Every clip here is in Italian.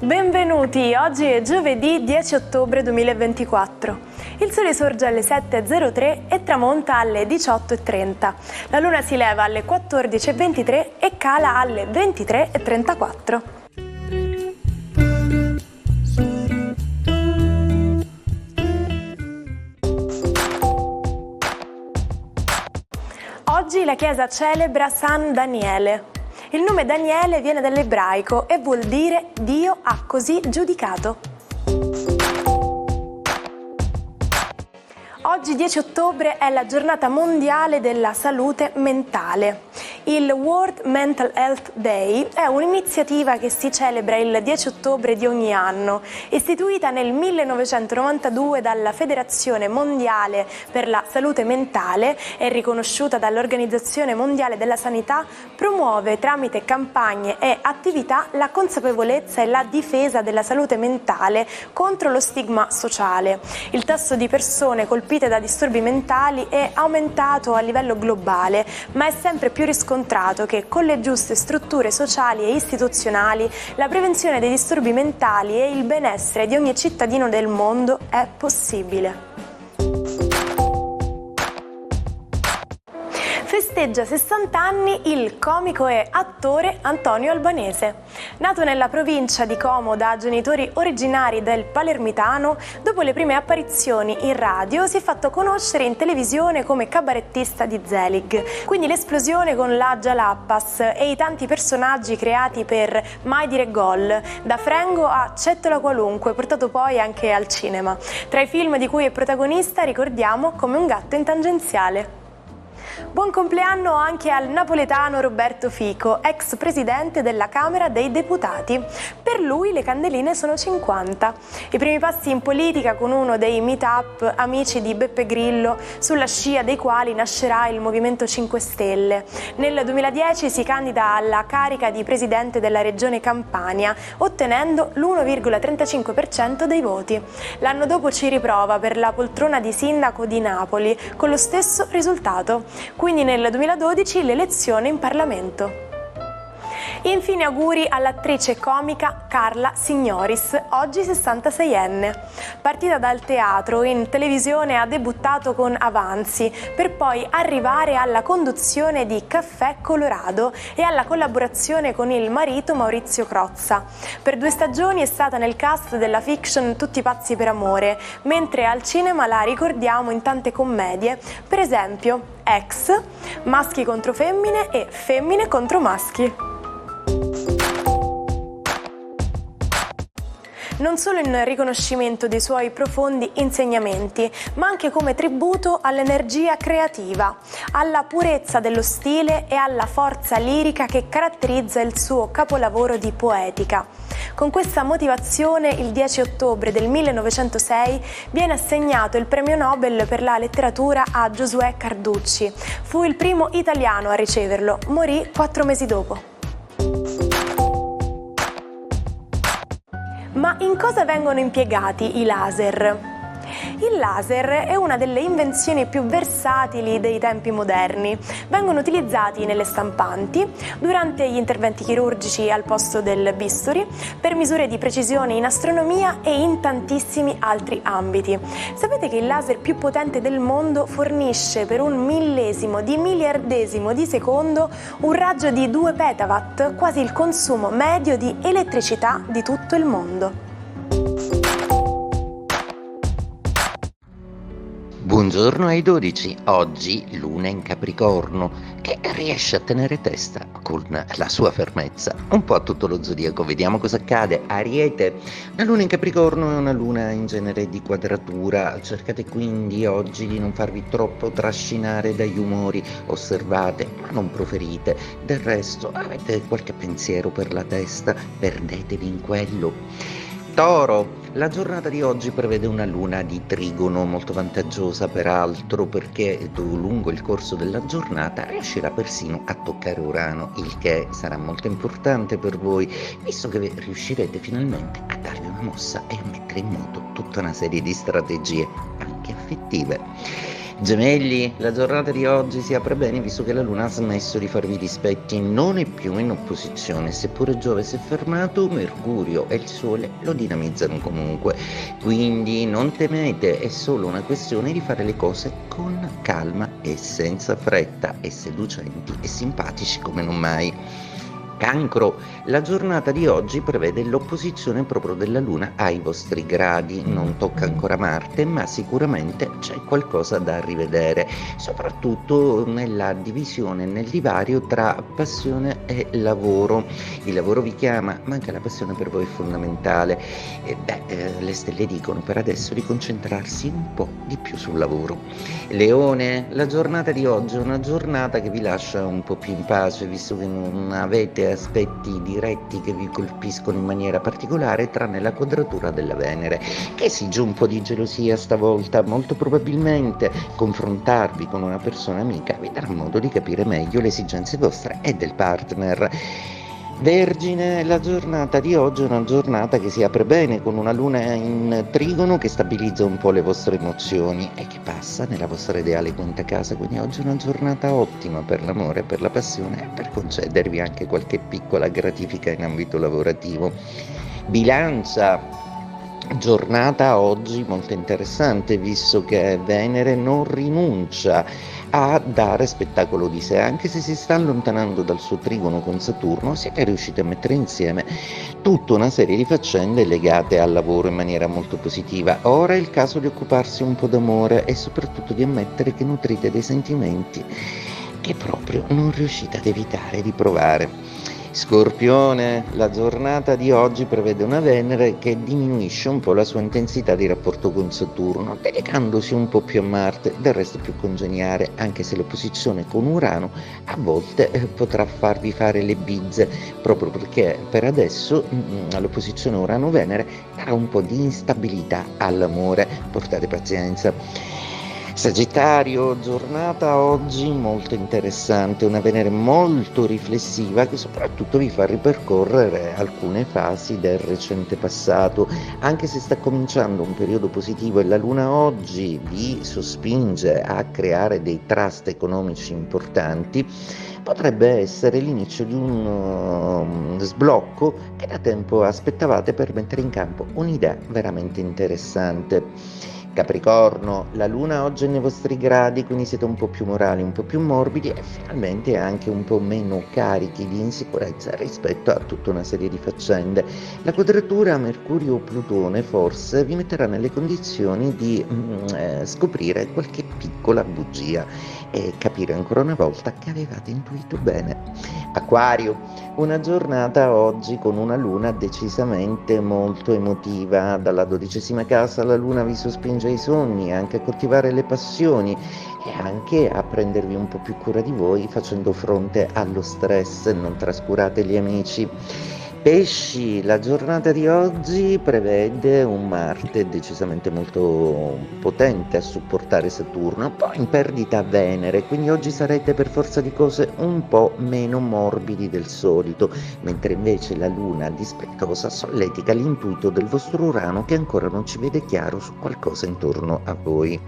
Benvenuti, oggi è giovedì 10 ottobre 2024. Il sole sorge alle 7.03 e tramonta alle 18.30. La luna si leva alle 14.23 e cala alle 23.34. Oggi la Chiesa celebra San Daniele. Il nome Daniele viene dall'ebraico e vuol dire Dio ha così giudicato. Oggi 10 ottobre è la giornata mondiale della salute mentale. Il World Mental Health Day è un'iniziativa che si celebra il 10 ottobre di ogni anno, istituita nel 1992 dalla Federazione Mondiale per la Salute Mentale e riconosciuta dall'Organizzazione Mondiale della Sanità, promuove tramite campagne e attività la consapevolezza e la difesa della salute mentale contro lo stigma sociale. Il tasso di persone colpite da disturbi mentali è aumentato a livello globale, ma è sempre più riscontrato che con le giuste strutture sociali e istituzionali la prevenzione dei disturbi mentali e il benessere di ogni cittadino del mondo è possibile. Festeggia 60 anni il comico e attore Antonio Albanese. Nato nella provincia di Como da genitori originari del Palermitano, dopo le prime apparizioni in radio si è fatto conoscere in televisione come cabarettista di Zelig. Quindi l'esplosione con la Jalapas e i tanti personaggi creati per Mai dire gol, da Frengo a Cettola Qualunque, portato poi anche al cinema. Tra i film di cui è protagonista ricordiamo Come un gatto in tangenziale. Buon compleanno anche al napoletano Roberto Fico, ex presidente della Camera dei Deputati. Per lui le candeline sono 50. I primi passi in politica con uno dei meet-up amici di Beppe Grillo, sulla scia dei quali nascerà il Movimento 5 Stelle. Nel 2010 si candida alla carica di presidente della regione Campania, ottenendo l'1,35% dei voti. L'anno dopo ci riprova per la poltrona di sindaco di Napoli, con lo stesso risultato. Quindi nel 2012 l'elezione in Parlamento. Infine auguri all'attrice comica Carla Signoris, oggi 66enne. Partita dal teatro, in televisione ha debuttato con Avanzi, per poi arrivare alla conduzione di Caffè Colorado e alla collaborazione con il marito Maurizio Crozza. Per 2 stagioni è stata nel cast della fiction Tutti pazzi per amore, mentre al cinema la ricordiamo in tante commedie, per esempio Ex, Maschi contro femmine e Femmine contro maschi. Non solo in riconoscimento dei suoi profondi insegnamenti, ma anche come tributo all'energia creativa, alla purezza dello stile e alla forza lirica che caratterizza il suo capolavoro di poetica. Con questa motivazione, il 10 ottobre del 1906 viene assegnato il premio Nobel per la letteratura a Giosuè Carducci. Fu il primo italiano a riceverlo, morì 4 mesi dopo. Ma in cosa vengono impiegati i laser? Il laser è una delle invenzioni più versatili dei tempi moderni. Vengono utilizzati nelle stampanti, durante gli interventi chirurgici al posto del bisturi, per misure di precisione in astronomia e in tantissimi altri ambiti. Sapete che il laser più potente del mondo fornisce per un millesimo di miliardesimo di secondo un raggio di 2 petawatt, quasi il consumo medio di elettricità di tutto il mondo. Buongiorno ai 12, oggi luna in Capricorno, che riesce a tenere testa con la sua fermezza un po' a tutto lo zodiaco. Vediamo cosa accade. Ariete, la luna in Capricorno è una luna in genere di quadratura, cercate quindi oggi di non farvi troppo trascinare dagli umori, osservate ma non proferite, del resto avete qualche pensiero per la testa, perdetevi in quello. Toro, la giornata di oggi prevede una luna di trigono molto vantaggiosa peraltro, perché lungo il corso della giornata riuscirà persino a toccare Urano, il che sarà molto importante per voi, visto che riuscirete finalmente a darvi una mossa e a mettere in moto tutta una serie di strategie anche affettive. Gemelli, la giornata di oggi si apre bene visto che la Luna ha smesso di farvi dispetti, non è più in opposizione, seppure Giove si è fermato, Mercurio e il Sole lo dinamizzano comunque, quindi non temete, è solo una questione di fare le cose con calma e senza fretta, e seducenti e simpatici come non mai. Cancro, la giornata di oggi prevede l'opposizione proprio della Luna ai vostri gradi, non tocca ancora Marte, ma sicuramente c'è qualcosa da rivedere, soprattutto nella divisione, nel divario tra passione e lavoro. Il lavoro vi chiama, ma anche la passione per voi è fondamentale. Le stelle dicono per adesso di concentrarsi un po' di più sul lavoro. Leone, la giornata di oggi è una giornata che vi lascia un po' più in pace, visto che non avete aspetti diretti che vi colpiscono in maniera particolare, tranne la quadratura della Venere, che esige un po' di gelosia stavolta. Molto probabilmente confrontarvi con una persona amica vi darà modo di capire meglio le esigenze vostre e del partner. Vergine, la giornata di oggi è una giornata che si apre bene con una luna in trigono che stabilizza un po' le vostre emozioni e che passa nella vostra ideale quinta casa, quindi oggi è una giornata ottima per l'amore, per la passione e per concedervi anche qualche piccola gratifica in ambito lavorativo. Bilancia, giornata oggi molto interessante visto che Venere non rinuncia a dare spettacolo di sé, anche se si sta allontanando dal suo trigono con Saturno. Siete riusciti a mettere insieme tutta una serie di faccende legate al lavoro in maniera molto positiva. Ora è il caso di occuparsi un po' d'amore e soprattutto di ammettere che nutrite dei sentimenti che proprio non riuscite ad evitare di provare. Scorpione, la giornata di oggi prevede una Venere che diminuisce un po' la sua intensità di rapporto con Saturno, dedicandosi un po' più a Marte, del resto più congeniale, anche se l'opposizione con Urano a volte potrà farvi fare le bizze, proprio perché per adesso l'opposizione Urano-Venere darà un po' di instabilità all'amore, portate pazienza. Sagittario, giornata oggi molto interessante, una Venere molto riflessiva che soprattutto vi fa ripercorrere alcune fasi del recente passato, anche se sta cominciando un periodo positivo e la Luna oggi vi sospinge a creare dei trust economici importanti. Potrebbe essere l'inizio di un sblocco che da tempo aspettavate per mettere in campo un'idea veramente interessante. Capricorno, la Luna oggi è nei vostri gradi, quindi siete un po' più morali, un po' più morbidi e finalmente anche un po' meno carichi di insicurezza rispetto a tutta una serie di faccende. La quadratura Mercurio-Plutone forse vi metterà nelle condizioni di scoprire qualche piccola bugia e capire ancora una volta che avevate intuito bene. Acquario, una giornata oggi con una Luna decisamente molto emotiva. Dalla 12ª casa la Luna vi sospinge ai sogni, anche a coltivare le passioni e anche a prendervi un po' più cura di voi facendo fronte allo stress. Non trascurate gli amici. Pesci, la giornata di oggi prevede un Marte decisamente molto potente a supportare Saturno, poi in perdita Venere, quindi oggi sarete per forza di cose un po' meno morbidi del solito, mentre invece la Luna dispettosa solletica l'intuito del vostro Urano che ancora non ci vede chiaro su qualcosa intorno a voi.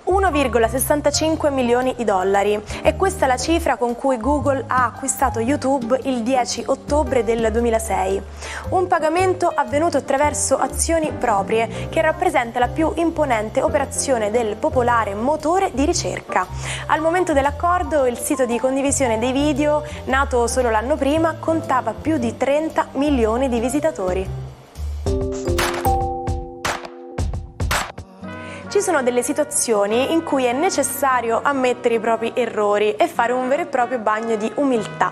1,65 milioni di dollari. E questa è la cifra con cui Google ha acquistato YouTube il 10 ottobre del 2006. Un pagamento avvenuto attraverso azioni proprie che rappresenta la più imponente operazione del popolare motore di ricerca. Al momento dell'accordo, il sito di condivisione dei video, nato solo l'anno prima, contava più di 30 milioni di visitatori. Ci sono delle situazioni in cui è necessario ammettere i propri errori e fare un vero e proprio bagno di umiltà.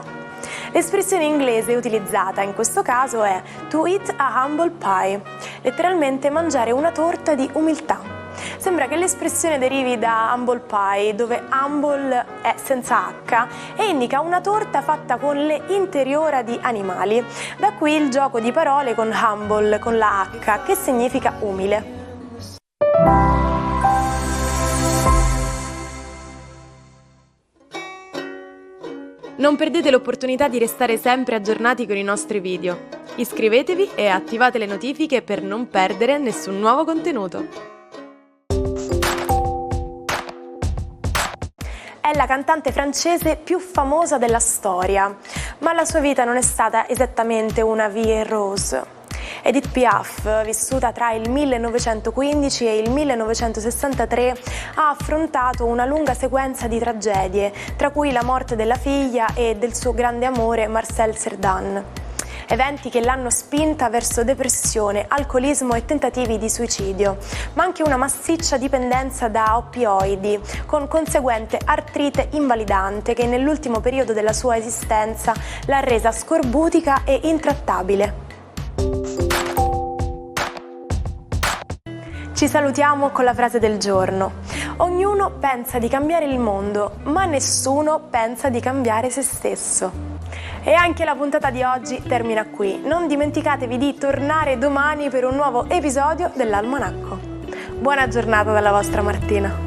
L'espressione inglese utilizzata in questo caso è to eat a humble pie, letteralmente mangiare una torta di umiltà. Sembra che l'espressione derivi da humble pie, dove humble è senza H e indica una torta fatta con le interiora di animali. Da qui il gioco di parole con humble, con la H, che significa umile. Non perdete l'opportunità di restare sempre aggiornati con i nostri video. Iscrivetevi e attivate le notifiche per non perdere nessun nuovo contenuto. È la cantante francese più famosa della storia, ma la sua vita non è stata esattamente una vie rose. Edith Piaf, vissuta tra il 1915 e il 1963, ha affrontato una lunga sequenza di tragedie, tra cui la morte della figlia e del suo grande amore Marcel Cerdan. Eventi che l'hanno spinta verso depressione, alcolismo e tentativi di suicidio, ma anche una massiccia dipendenza da oppioidi, con conseguente artrite invalidante che nell'ultimo periodo della sua esistenza l'ha resa scorbutica e intrattabile. Ci salutiamo con la frase del giorno. Ognuno pensa di cambiare il mondo, ma nessuno pensa di cambiare se stesso. E anche la puntata di oggi termina qui. Non dimenticatevi di tornare domani per un nuovo episodio dell'Almanacco. Buona giornata dalla vostra Martina.